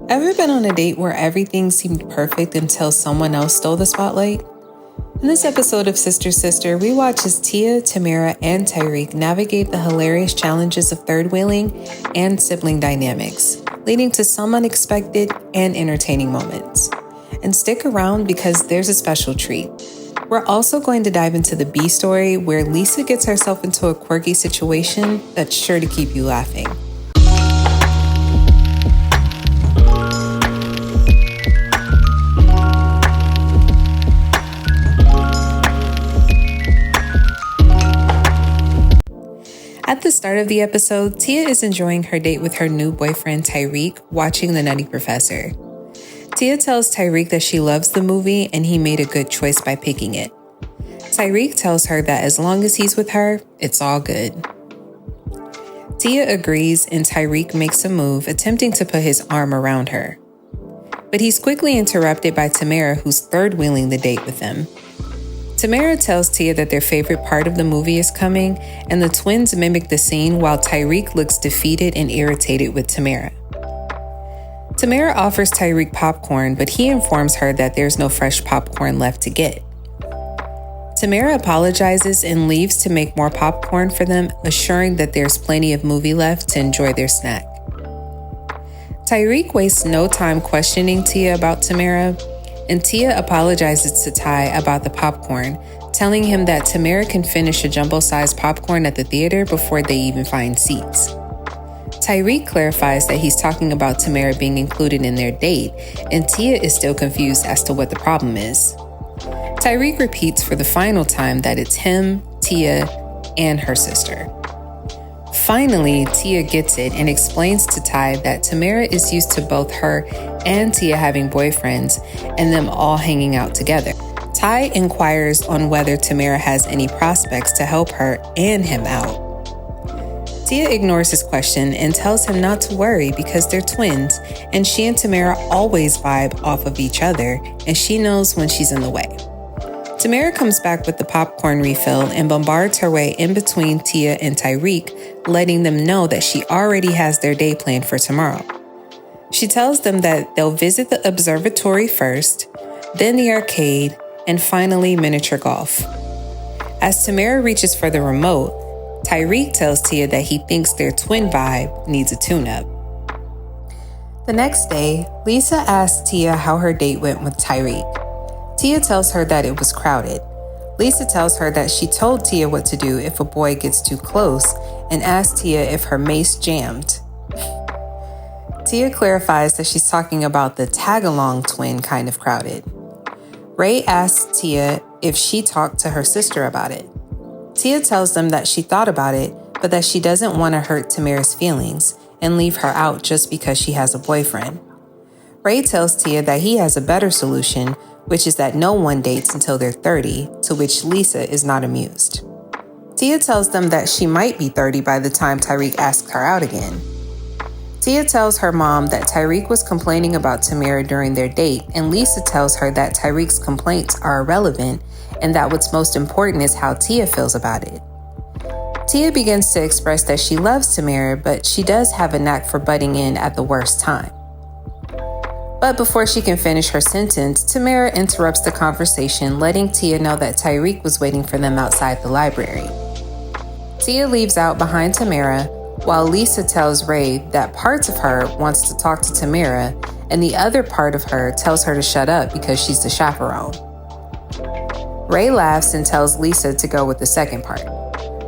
Ever been on a date where everything seemed perfect until someone else stole the spotlight? In this episode of Sister Sister, we watch as Tia, Tamera, and Tyreek navigate the hilarious challenges of third wheeling and sibling dynamics, leading to some unexpected and entertaining moments. And stick around because there's a special treat. We're also going to dive into the B story where Lisa gets herself into a quirky situation that's sure to keep you laughing. At the start of the episode, Tia is enjoying her date with her new boyfriend Tyreek, watching The Nutty Professor. Tia tells Tyreek that she loves the movie and he made a good choice by picking it. Tyreek tells her that as long as he's with her, it's all good. Tia agrees and Tyreek makes a move, attempting to put his arm around her. But he's quickly interrupted by Tamera, who's third-wheeling the date with him. Tamera tells Tia that their favorite part of the movie is coming, and the twins mimic the scene while Tyreek looks defeated and irritated with Tamera. Tamera offers Tyreek popcorn, but he informs her that there's no fresh popcorn left to get. Tamera apologizes and leaves to make more popcorn for them, assuring that there's plenty of movie left to enjoy their snack. Tyreek wastes no time questioning Tia about Tamera, and Tia apologizes to Ty about the popcorn, telling him that Tamera can finish a jumbo-sized popcorn at the theater before they even find seats. Tyreek clarifies that he's talking about Tamera being included in their date, and Tia is still confused as to what the problem is. Tyreek repeats for the final time that it's him, Tia, and her sister. Finally, Tia gets it and explains to Ty that Tamera is used to both her and Tia having boyfriends and them all hanging out together. Ty inquires on whether Tamera has any prospects to help her and him out. Tia ignores his question and tells him not to worry because they're twins and she and Tamera always vibe off of each other and she knows when she's in the way. Tamera comes back with the popcorn refill and bombards her way in between Tia and Tyreek, letting them know that she already has their day planned for tomorrow. She tells them that they'll visit the observatory first, then the arcade, and finally miniature golf. As Tamera reaches for the remote, Tyreek tells Tia that he thinks their twin vibe needs a tune-up. The next day, Lisa asks Tia how her date went with Tyreek. Tia tells her that it was crowded. Lisa tells her that she told Tia what to do if a boy gets too close and asks Tia if her mace jammed. Tia clarifies that she's talking about the tag-along twin kind of crowded. Ray asks Tia if she talked to her sister about it. Tia tells them that she thought about it, but that she doesn't want to hurt Tamera's feelings and leave her out just because she has a boyfriend. Ray tells Tia that he has a better solution, which is that no one dates until they're 30, to which Lisa is not amused. Tia tells them that she might be 30 by the time Tyreek asks her out again. Tia tells her mom that Tyreek was complaining about Tamera during their date, and Lisa tells her that Tyreek's complaints are irrelevant and that what's most important is how Tia feels about it. Tia begins to express that she loves Tamera, but she does have a knack for butting in at the worst time. But before she can finish her sentence, Tamera interrupts the conversation, letting Tia know that Tyreek was waiting for them outside the library. Tia leaves out behind Tamera, while Lisa tells Ray that parts of her wants to talk to Tamera, and the other part of her tells her to shut up because she's the chaperone. Ray laughs and tells Lisa to go with the second part.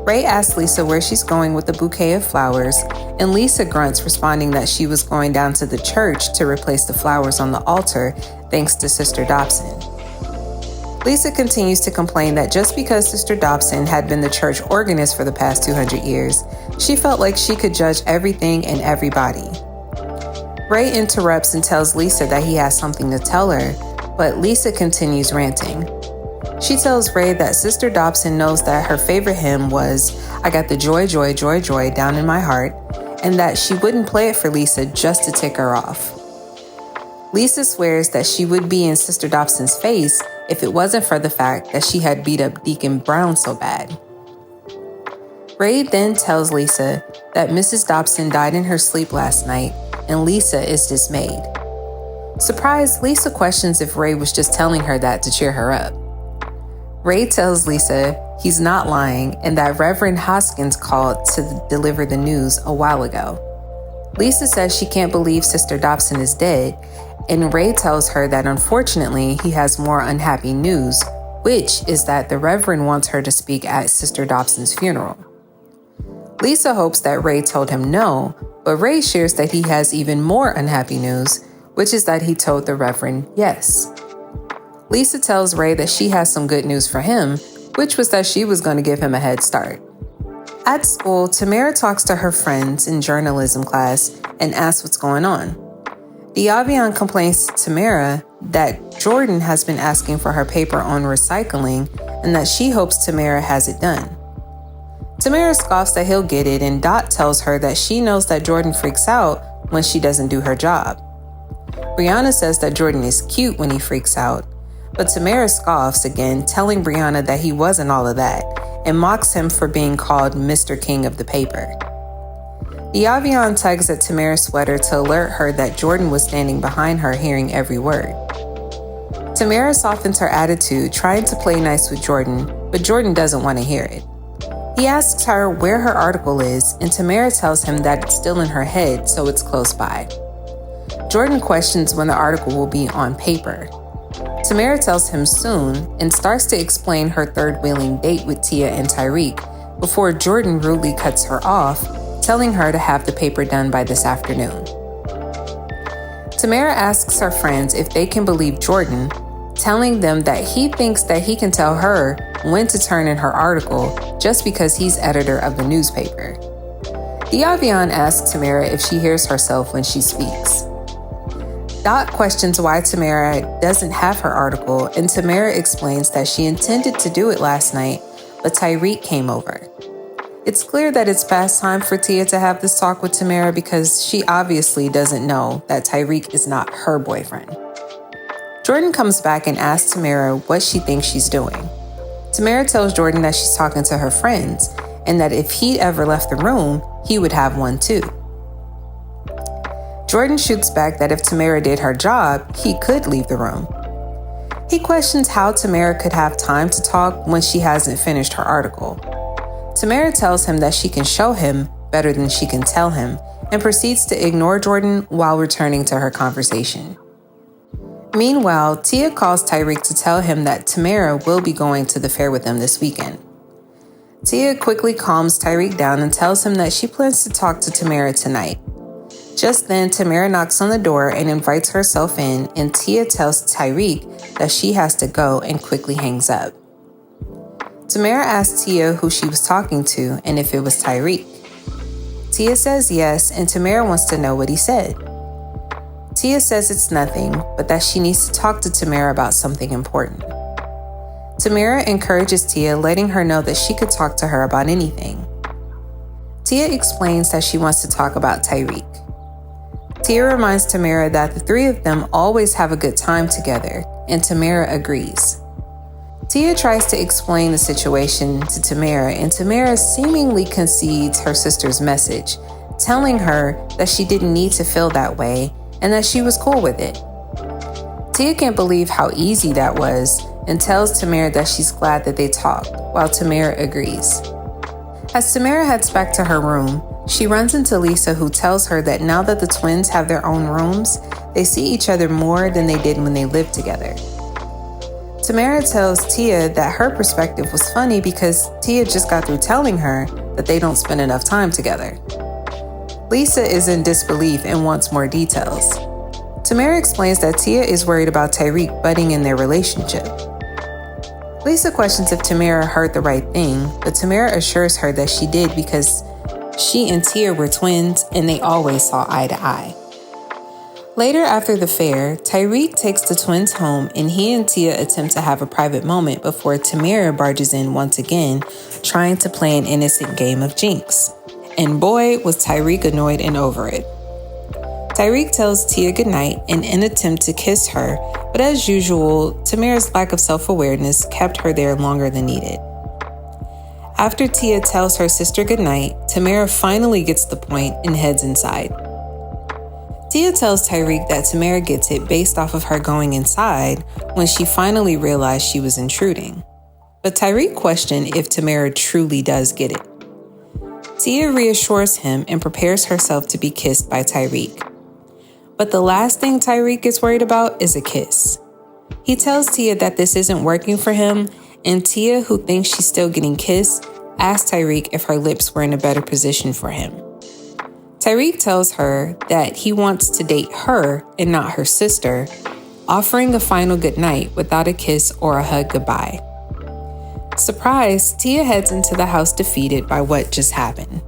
Ray asks Lisa where she's going with the bouquet of flowers, and Lisa grunts, responding that she was going down to the church to replace the flowers on the altar thanks to Sister Dobson. Lisa continues to complain that just because Sister Dobson had been the church organist for the past 200 years, she felt like she could judge everything and everybody. Ray interrupts and tells Lisa that he has something to tell her, but Lisa continues ranting. She tells Ray that Sister Dobson knows that her favorite hymn was "I Got the Joy, Joy, Joy, Joy Down in My Heart," and that she wouldn't play it for Lisa just to tick her off. Lisa swears that she would be in Sister Dobson's face if it wasn't for the fact that she had beat up Deacon Brown so bad. Ray then tells Lisa that Mrs. Dobson died in her sleep last night, and Lisa is dismayed. Surprised, Lisa questions if Ray was just telling her that to cheer her up. Ray tells Lisa he's not lying and that Reverend Hoskins called to deliver the news a while ago. Lisa says she can't believe Sister Dobson is dead, and Ray tells her that unfortunately he has more unhappy news, which is that the Reverend wants her to speak at Sister Dobson's funeral. Lisa hopes that Ray told him no, but Ray shares that he has even more unhappy news, which is that he told the Reverend yes. Lisa tells Ray that she has some good news for him, which was that she was going to give him a head start. At school, Tamera talks to her friends in journalism class and asks what's going on. Diavion complains to Tamera that Jordan has been asking for her paper on recycling and that she hopes Tamera has it done. Tamera scoffs that he'll get it, and Dot tells her that she knows that Jordan freaks out when she doesn't do her job. Brianna says that Jordan is cute when he freaks out, but Tamera scoffs again, telling Brianna that he wasn't all of that, and mocks him for being called Mr. King of the paper. Diavion tugs at Tamera's sweater to alert her that Jordan was standing behind her, hearing every word. Tamera softens her attitude, trying to play nice with Jordan, but Jordan doesn't want to hear it. He asks her where her article is, and Tamera tells him that it's still in her head, so it's close by. Jordan questions when the article will be on paper. Tamera tells him soon and starts to explain her third-wheeling date with Tia and Tyreek before Jordan rudely cuts her off, telling her to have the paper done by this afternoon. Tamera asks her friends if they can believe Jordan, telling them that he thinks that he can tell her when to turn in her article just because he's editor of the newspaper. Diavion asks Tamera if she hears herself when she speaks. Dot questions why Tamera doesn't have her article, and Tamera explains that she intended to do it last night, but Tyreek came over. It's clear that it's past time for Tia to have this talk with Tamera because she obviously doesn't know that Tyreek is not her boyfriend. Jordan comes back and asks Tamera what she thinks she's doing. Tamera tells Jordan that she's talking to her friends and that if he'd ever left the room, he would have one too. Jordan shoots back that if Tamera did her job, he could leave the room. He questions how Tamera could have time to talk when she hasn't finished her article. Tamera tells him that she can show him better than she can tell him and proceeds to ignore Jordan while returning to her conversation. Meanwhile, Tia calls Tyreek to tell him that Tamera will be going to the fair with them this weekend. Tia quickly calms Tyreek down and tells him that she plans to talk to Tamera tonight. Just then, Tamera knocks on the door and invites herself in, and Tia tells Tyreek that she has to go and quickly hangs up. Tamera asks Tia who she was talking to and if it was Tyreek. Tia says yes, and Tamera wants to know what he said. Tia says it's nothing, but that she needs to talk to Tamera about something important. Tamera encourages Tia, letting her know that she could talk to her about anything. Tia explains that she wants to talk about Tyreek. Tia reminds Tamera that the three of them always have a good time together, and Tamera agrees. Tia tries to explain the situation to Tamera, and Tamera seemingly concedes her sister's message, telling her that she didn't need to feel that way and that she was cool with it. Tia can't believe how easy that was and tells Tamera that she's glad that they talked, while Tamera agrees. As Tamera heads back to her room, she runs into Lisa, who tells her that now that the twins have their own rooms, they see each other more than they did when they lived together. Tamera tells Tia that her perspective was funny because Tia just got through telling her that they don't spend enough time together. Lisa is in disbelief and wants more details. Tamera explains that Tia is worried about Tyreek butting in their relationship. Lisa questions if Tamera heard the right thing, but Tamera assures her that she did because she and Tia were twins and they always saw eye to eye. Later after the fair, Tyreek takes the twins home and he and Tia attempt to have a private moment before Tamera barges in once again, trying to play an innocent game of Jinx. And boy, was Tyreek annoyed and over it. Tyreek tells Tia goodnight in an attempt to kiss her, but as usual, Tamera's lack of self-awareness kept her there longer than needed. After Tia tells her sister goodnight, Tamera finally gets the point and heads inside. Tia tells Tyreek that Tamera gets it based off of her going inside when she finally realized she was intruding. But Tyreek questioned if Tamera truly does get it. Tia reassures him and prepares herself to be kissed by Tyreek. But the last thing Tyreek is worried about is a kiss. He tells Tia that this isn't working for him, and Tia, who thinks she's still getting kissed, asks Tyreek if her lips were in a better position for him. Tyreek tells her that he wants to date her and not her sister, offering a final goodnight without a kiss or a hug goodbye. Surprised, Tia heads into the house defeated by what just happened.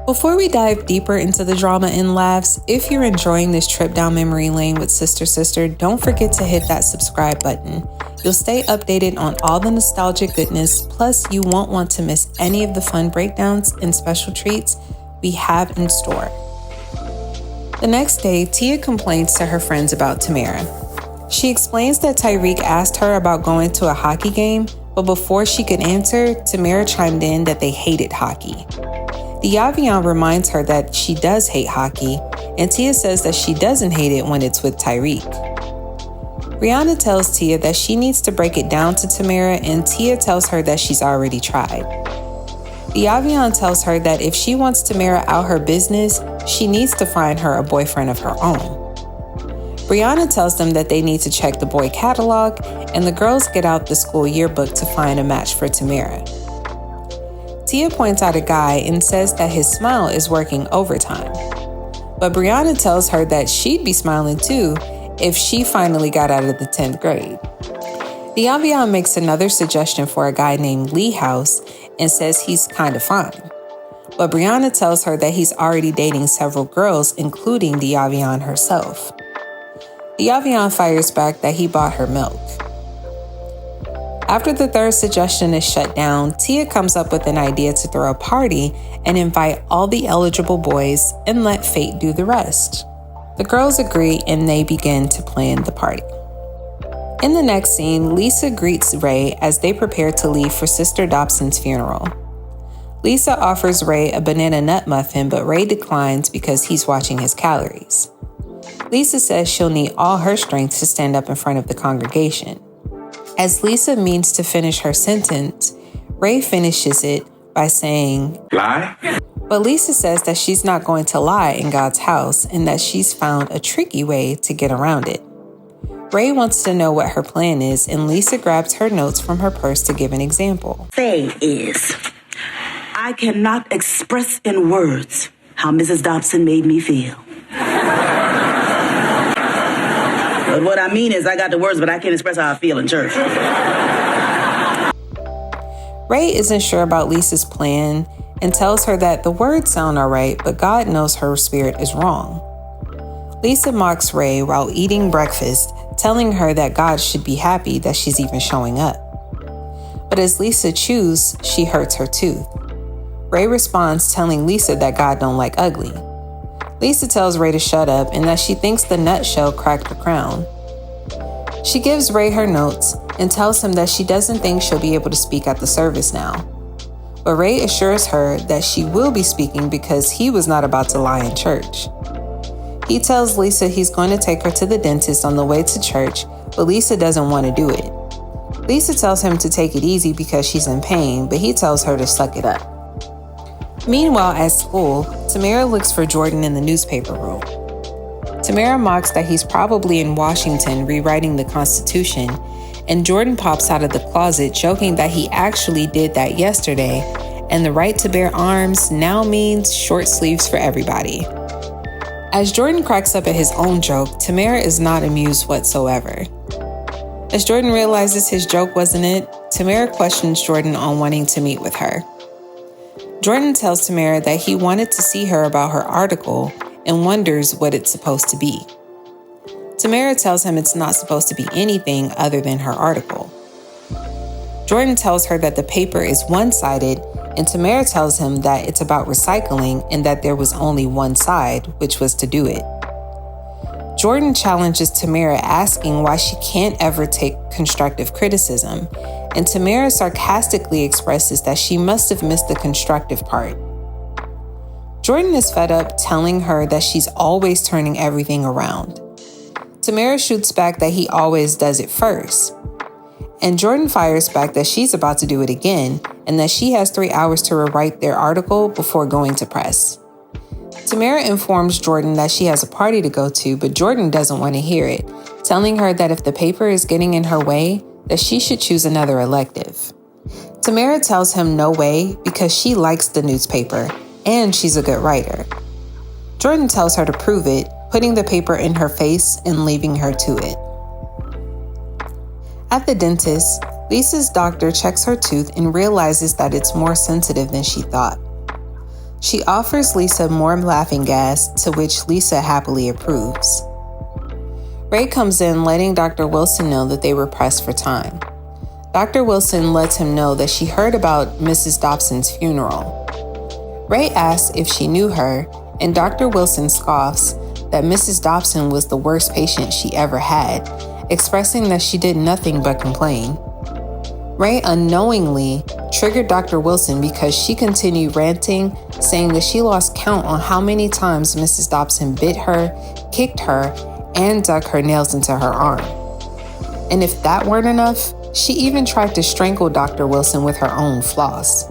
Before we dive deeper into the drama and laughs, if you're enjoying this trip down memory lane with Sister, don't forget to hit that subscribe button. You'll stay updated on all the nostalgic goodness, plus you won't want to miss any of the fun breakdowns and special treats we have in store. The next day, Tia complains to her friends about Tamera. She explains that Tyreek asked her about going to a hockey game, but before she could answer, Tamera chimed in that they hated hockey. The Avian reminds her that she does hate hockey, and Tia says that she doesn't hate it when it's with Tyreek. Brianna tells Tia that she needs to break it down to Tamera, and Tia tells her that she's already tried. The Avian tells her that if she wants Tamera out her business, she needs to find her a boyfriend of her own. Brianna tells them that they need to check the boy catalog, and the girls get out the school yearbook to find a match for Tamera. Tia points out a guy and says that his smile is working overtime. But Brianna tells her that she'd be smiling too if she finally got out of the 10th grade. The Avian makes another suggestion for a guy named Lee House and says he's kind of fine. But Brianna tells her that he's already dating several girls, including the Avian herself. The Avian fires back that he bought her milk. After the third suggestion is shut down, Tia comes up with an idea to throw a party and invite all the eligible boys and let fate do the rest. The girls agree and they begin to plan the party. In the next scene, Lisa greets Ray as they prepare to leave for Sister Dobson's funeral. Lisa offers Ray a banana nut muffin, but Ray declines because he's watching his calories. Lisa says she'll need all her strength to stand up in front of the congregation. As Lisa means to finish her sentence, Ray finishes it by saying, "Lie?" But Lisa says that she's not going to lie in God's house and that she's found a tricky way to get around it. Ray wants to know what her plan is, and Lisa grabs her notes from her purse to give an example. Say is, I cannot express in words how Mrs. Dobson made me feel. But what I mean is I got the words, but I can't express how I feel in church. Ray isn't sure about Lisa's plan and tells her that the words sound all right, but God knows her spirit is wrong. Lisa mocks Ray while eating breakfast, telling her that God should be happy that she's even showing up. But as Lisa chews, she hurts her tooth. Ray responds telling Lisa that God don't like ugly. Lisa tells Ray to shut up and that she thinks the nutshell cracked the crown. She gives Ray her notes and tells him that she doesn't think she'll be able to speak at the service now. But Ray assures her that she will be speaking because he was not about to lie in church. He tells Lisa he's going to take her to the dentist on the way to church, but Lisa doesn't want to do it. Lisa tells him to take it easy because she's in pain, but he tells her to suck it up. Meanwhile, at school, Tamera looks for Jordan in the newspaper room. Tamera mocks that he's probably in Washington rewriting the Constitution, and Jordan pops out of the closet joking that he actually did that yesterday, and the right to bear arms now means short sleeves for everybody. As Jordan cracks up at his own joke, Tamera is not amused whatsoever. As Jordan realizes his joke wasn't it, Tamera questions Jordan on wanting to meet with her. Jordan tells Tamera that he wanted to see her about her article and wonders what it's supposed to be. Tamera tells him it's not supposed to be anything other than her article. Jordan tells her that the paper is one-sided, and Tamera tells him that it's about recycling and that there was only one side, which was to do it. Jordan challenges Tamera, asking why she can't ever take constructive criticism, and Tamera sarcastically expresses that she must have missed the constructive part. Jordan is fed up, telling her that she's always turning everything around. Tamera shoots back that he always does it first. And Jordan fires back that she's about to do it again and that she has 3 hours to rewrite their article before going to press. Tamera informs Jordan that she has a party to go to, but Jordan doesn't want to hear it, telling her that if the paper is getting in her way, that she should choose another elective. Tamera tells him no way because she likes the newspaper and she's a good writer. Jordan tells her to prove it, putting the paper in her face and leaving her to it. At the dentist, Lisa's doctor checks her tooth and realizes that it's more sensitive than she thought. She offers Lisa more laughing gas, to which Lisa happily approves. Ray comes in, letting Dr. Wilson know that they were pressed for time. Dr. Wilson lets him know that she heard about Mrs. Dobson's funeral. Ray asks if she knew her, and Dr. Wilson scoffs that Mrs. Dobson was the worst patient she ever had, expressing that she did nothing but complain. Ray unknowingly triggered Dr. Wilson because she continued ranting, saying that she lost count on how many times Mrs. Dobson bit her, kicked her, and dug her nails into her arm. And if that weren't enough, she even tried to strangle Dr. Wilson with her own floss.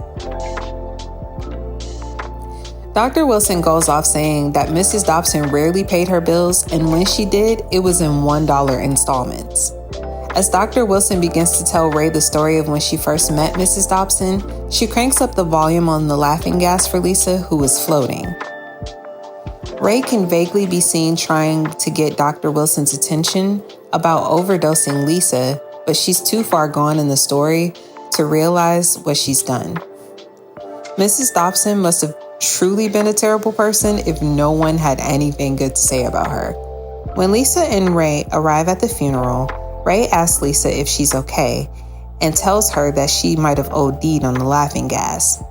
Dr. Wilson goes off saying that Mrs. Dobson rarely paid her bills, and when she did, it was in $1 installments. As Dr. Wilson begins to tell Ray the story of when she first met Mrs. Dobson, she cranks up the volume on the laughing gas for Lisa, who is floating. Ray can vaguely be seen trying to get Dr. Wilson's attention about overdosing Lisa, but she's too far gone in the story to realize what she's done. Mrs. Dobson must have truly been a terrible person if no one had anything good to say about her. When Lisa and Ray arrive at the funeral, Ray asks Lisa if she's okay and tells her that she might have OD'd on the laughing gas.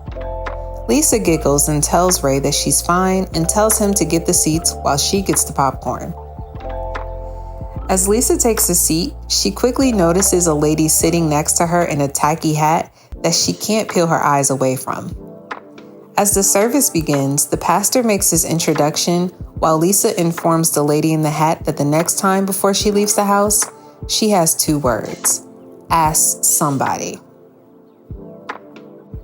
Lisa giggles and tells Ray that she's fine and tells him to get the seats while she gets the popcorn. As Lisa takes a seat, she quickly notices a lady sitting next to her in a tacky hat that she can't peel her eyes away from. As the service begins, the pastor makes his introduction while Lisa informs the lady in the hat that the next time before she leaves the house, she has 2 words: ask somebody.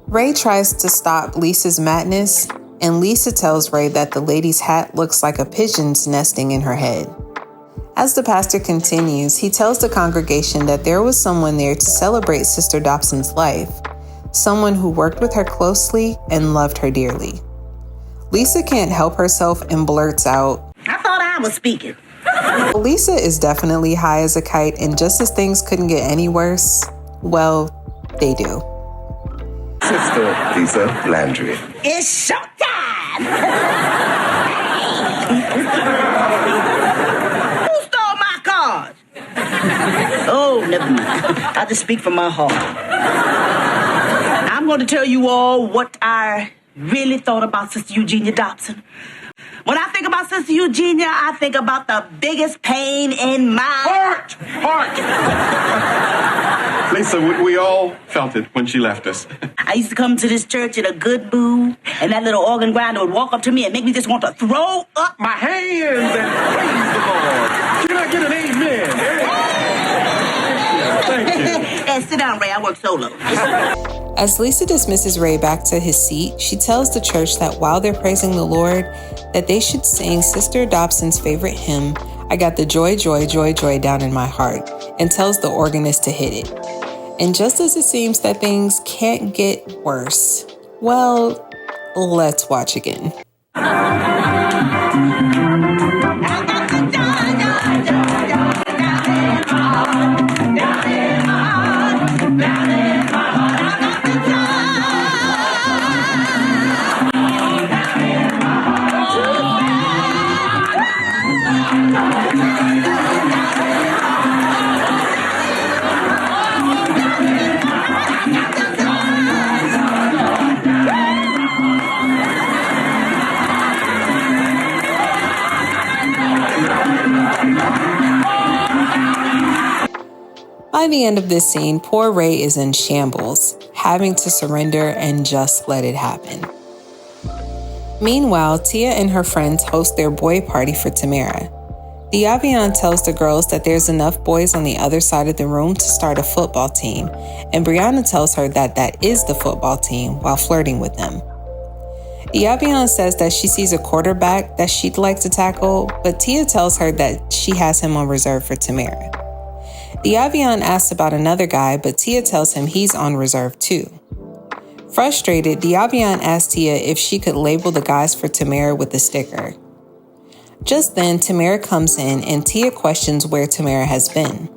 Ray tries to stop Lisa's madness, and Lisa tells Ray that the lady's hat looks like a pigeon's nesting in her head. As the pastor continues, he tells the congregation that there was someone there to celebrate Sister Dobson's life, someone who worked with her closely and loved her dearly. Lisa can't help herself and blurts out, I thought I was speaking. Lisa is definitely high as a kite, and just as things couldn't get any worse, well, they do. Sister Lisa Landry. It's showtime! Who stole my card? Oh, never mind. I just speak from my heart. I'm going to tell you all what I really thought about Sister Eugenia Dobson. When I think about Sister Eugenia, I think about the biggest pain in my Heart! Lisa, we all felt it when she left us. I used to come to this church in a good mood, and that little organ grinder would walk up to me and make me just want to throw up My hands and praise the Lord. Can I get an amen? Thank you. And sit down, Ray. I work solo. As Lisa dismisses Ray back to his seat, she tells the church that while they're praising the Lord, that they should sing Sister Dobson's favorite hymn, I Got the Joy, Joy, Joy, Joy Down in My Heart, and tells the organist to hit it. And just as it seems that things can't get worse, well, let's watch again. By the end of this scene, poor Ray is in shambles, having to surrender and just let it happen. Meanwhile, Tia and her friends host their boy party for Tamera. Diavion tells the girls that there's enough boys on the other side of the room to start a football team, and Brianna tells her that that is the football team while flirting with them. Diavion says that she sees a quarterback that she'd like to tackle, but Tia tells her that she has him on reserve for Tamera. Diavion asks about another guy, but Tia tells him he's on reserve too. Frustrated, Diavion asks Tia if she could label the guys for Tamera with a sticker. Just then, Tamera comes in and Tia questions where Tamera has been.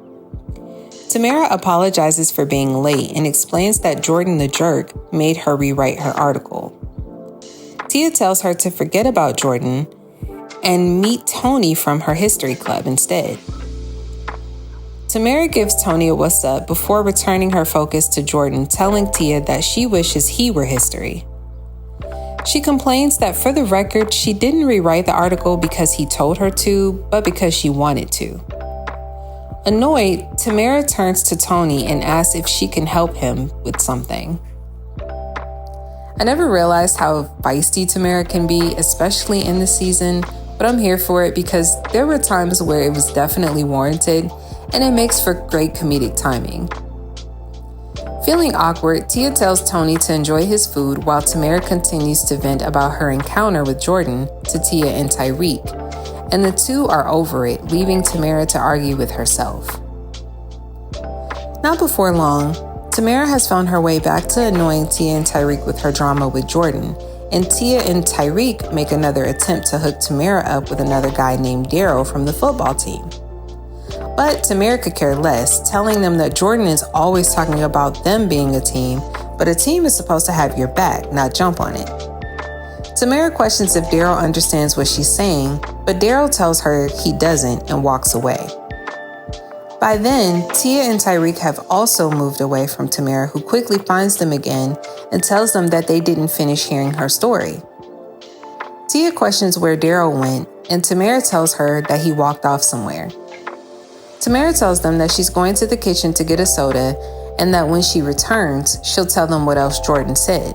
Tamera apologizes for being late and explains that Jordan the jerk made her rewrite her article. Tia tells her to forget about Jordan and meet Tony from her history club instead. Tamera gives Tony a what's up before returning her focus to Jordan, telling Tia that she wishes he were history. She complains that for the record, she didn't rewrite the article because he told her to, but because she wanted to. Annoyed, Tamera turns to Tony and asks if she can help him with something. I never realized how feisty Tamera can be, especially in this season, but I'm here for it because there were times where it was definitely warranted, and it makes for great comedic timing. Feeling awkward, Tia tells Tony to enjoy his food while Tamera continues to vent about her encounter with Jordan to Tia and Tyreek, and the two are over it, leaving Tamera to argue with herself. Not before long, Tamera has found her way back to annoying Tia and Tyreek with her drama with Jordan, and Tia and Tyreek make another attempt to hook Tamera up with another guy named Daryl from the football team. But Tamera could care less, telling them that Jordan is always talking about them being a team, but a team is supposed to have your back, not jump on it. Tamera questions if Daryl understands what she's saying, but Daryl tells her he doesn't and walks away. By then, Tia and Tyreek have also moved away from Tamera, who quickly finds them again and tells them that they didn't finish hearing her story. Tia questions where Daryl went, and Tamera tells her that he walked off somewhere. Tamera tells them that she's going to the kitchen to get a soda and that when she returns, she'll tell them what else Jordan said.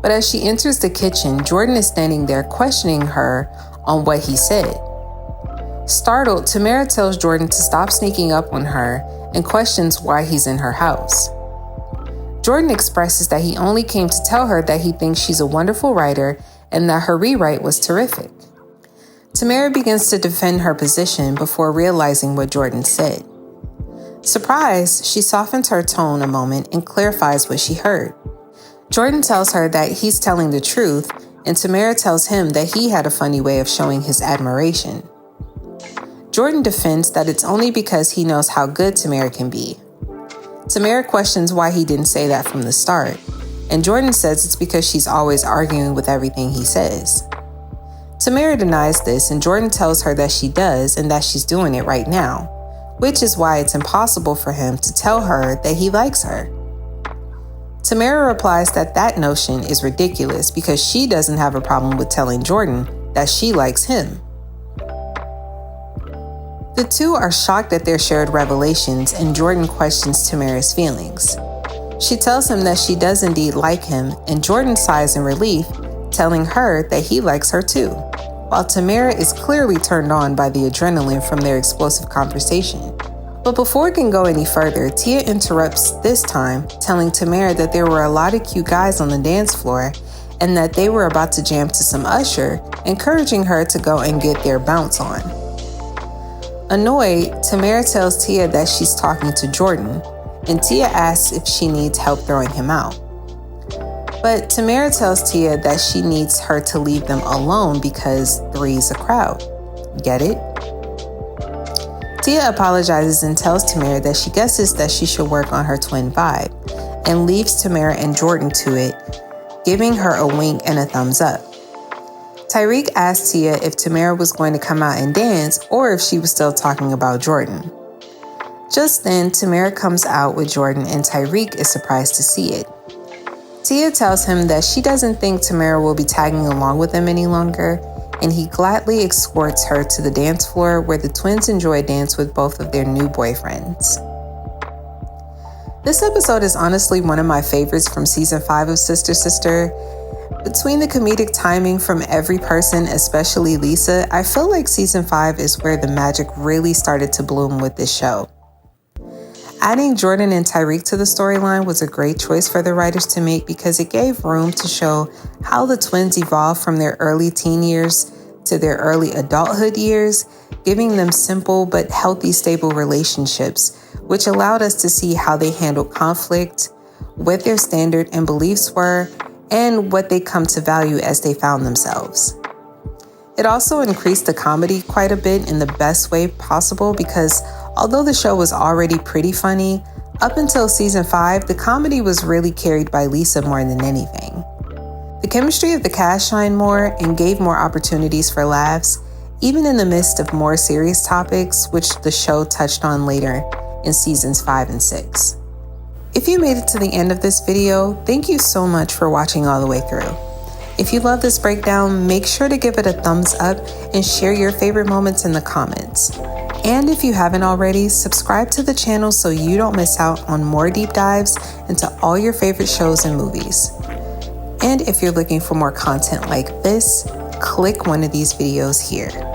But as she enters the kitchen, Jordan is standing there questioning her on what he said. Startled, Tamera tells Jordan to stop sneaking up on her and questions why he's in her house. Jordan expresses that he only came to tell her that he thinks she's a wonderful writer and that her rewrite was terrific. Tamera begins to defend her position before realizing what Jordan said. Surprised, she softens her tone a moment and clarifies what she heard. Jordan tells her that he's telling the truth, and Tamera tells him that he had a funny way of showing his admiration. Jordan defends that it's only because he knows how good Tamera can be. Tamera questions why he didn't say that from the start, and Jordan says it's because she's always arguing with everything he says. Tamera denies this, and Jordan tells her that she does and that she's doing it right now, which is why it's impossible for him to tell her that he likes her. Tamera replies that that notion is ridiculous because she doesn't have a problem with telling Jordan that she likes him. The two are shocked at their shared revelations, and Jordan questions Tamera's feelings. She tells him that she does indeed like him, and Jordan sighs in relief, telling her that he likes her too, while Tamera is clearly turned on by the adrenaline from their explosive conversation. But before it can go any further, Tia interrupts this time, telling Tamera that there were a lot of cute guys on the dance floor and that they were about to jam to some Usher, encouraging her to go and get their bounce on. Annoyed, Tamera tells Tia that she's talking to Jordan, and Tia asks if she needs help throwing him out. But Tamera tells Tia that she needs her to leave them alone because three's a crowd. Get it? Tia apologizes and tells Tamera that she guesses that she should work on her twin vibe, and leaves Tamera and Jordan to it, giving her a wink and a thumbs up. Tyreek asks Tia if Tamera was going to come out and dance or if she was still talking about Jordan. Just then, Tamera comes out with Jordan, and Tyreek is surprised to see it. Tia tells him that she doesn't think Tamera will be tagging along with them any longer, and he gladly escorts her to the dance floor where the twins enjoy a dance with both of their new boyfriends. This episode is honestly one of my favorites from season 5 of Sister Sister. Between the comedic timing from every person, especially Lisa, I feel like season 5 is where the magic really started to bloom with this show. Adding Jordan and Tyreek to the storyline was a great choice for the writers to make because it gave room to show how the twins evolved from their early teen years to their early adulthood years, giving them simple but healthy, stable relationships, which allowed us to see how they handled conflict, what their standard and beliefs were, and what they come to value as they found themselves. It also increased the comedy quite a bit in the best way possible because although the show was already pretty funny, up until season 5, the comedy was really carried by Lisa more than anything. The chemistry of the cast shined more and gave more opportunities for laughs, even in the midst of more serious topics, which the show touched on later in seasons 5 and 6. If you made it to the end of this video, thank you so much for watching all the way through. If you love this breakdown, make sure to give it a thumbs up and share your favorite moments in the comments. And if you haven't already, subscribe to the channel so you don't miss out on more deep dives into all your favorite shows and movies. And if you're looking for more content like this, click one of these videos here.